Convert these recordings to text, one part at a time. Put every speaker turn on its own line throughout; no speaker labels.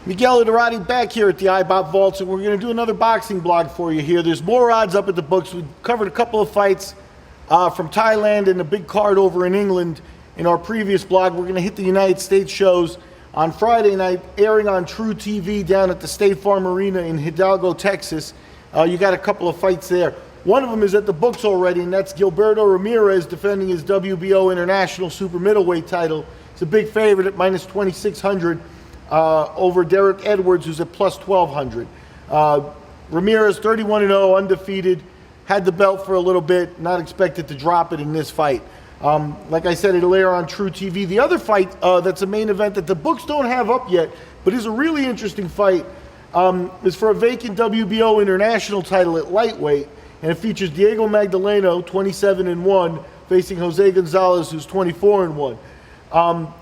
Miguel Iturrati back here at the iBot Vaults, and we're going to do another boxing blog for you here. There's more odds up at the books. We covered a couple of fights from Thailand and a big card over in England in our previous blog. We're going to hit the United States shows on Friday night, airing on TruTV down at the State Farm Arena in Hidalgo, Texas. You got a couple of fights there. One of them is at the books already, and that's Gilberto Ramirez defending his WBO International Super Middleweight title. He's a big favorite at minus 2,600. Over Derek Edwards, who's at plus 1,200. Ramirez, 31-0, undefeated, had the belt for a little bit, not expected to drop it in this fight. Like I said, it'll air on TruTV. The other fight that's a main event that the books don't have up yet, but is a really interesting fight, is for a vacant WBO International title at lightweight, and it features Diego Magdaleno, 27-1, facing Jose Gonzalez, who's 24-1.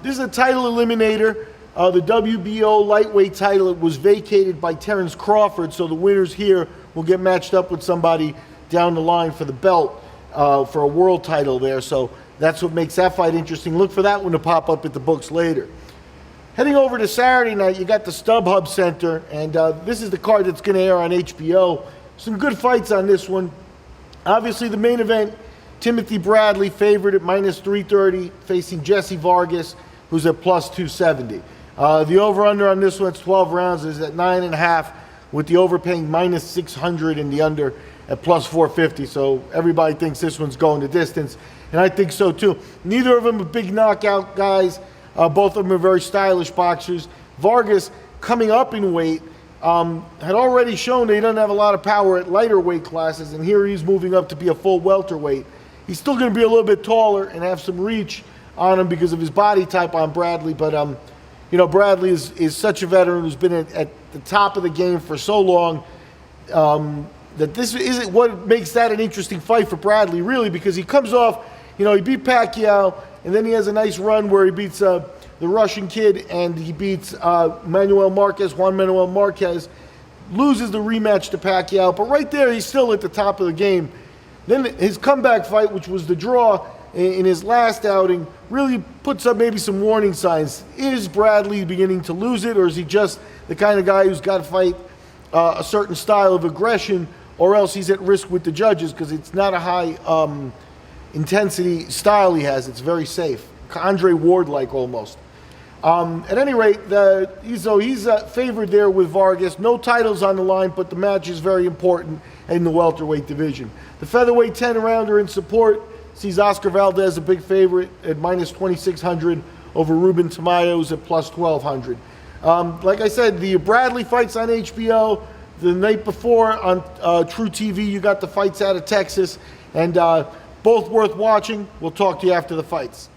This is a title eliminator. The WBO lightweight title was vacated by Terrence Crawford, so the winners here will get matched up with somebody down the line for the belt, for a world title there. So that's what makes that fight interesting. Look for that one to pop up at the books later. Heading over to Saturday night, you got the StubHub Center, and this is the card that's going to air on HBO. Some good fights on this one. Obviously, the main event, Timothy Bradley, favored at minus 330, facing Jessie Vargas, who's at plus 270. The over-under on this one, it's 12 rounds, is at 9.5, with the over paying minus 600 and the under at plus 450. So everybody thinks this one's going the distance, and I think so too. Neither of them are big knockout guys. Both of them are very stylish boxers. Vargas, coming up in weight, had already shown that he doesn't have a lot of power at lighter weight classes, and here he's moving up to be a full welterweight. He's still going to be a little bit taller and have some reach on him because of his body type on Bradley, but you know, Bradley is such a veteran who's been at the top of the game for so long, that this isn't what makes that an interesting fight for Bradley, really, because he comes off, you know, he beat Pacquiao, and then he has a nice run where he beats the Russian kid, and he beats Juan Manuel Marquez, loses the rematch to Pacquiao, but right there he's still at the top of the game. Then his comeback fight, which was the draw in his last outing, really puts up maybe some warning signs. Is Bradley beginning to lose it, or is he just the kind of guy who's got to fight a certain style of aggression, or else he's at risk with the judges because it's not a high intensity style he has. It's very safe. Andre Ward-like almost. At any rate, he's favored there with Vargas. No titles on the line, but the match is very important in the welterweight division. The featherweight 10-rounder in support sees Oscar Valdez a big favorite at minus 2,600 over Ruben Tamayo's at plus 1,200. Like I said, the Bradley fights on HBO. The night before on TruTV, you got the fights out of Texas, and both worth watching. We'll talk to you after the fights.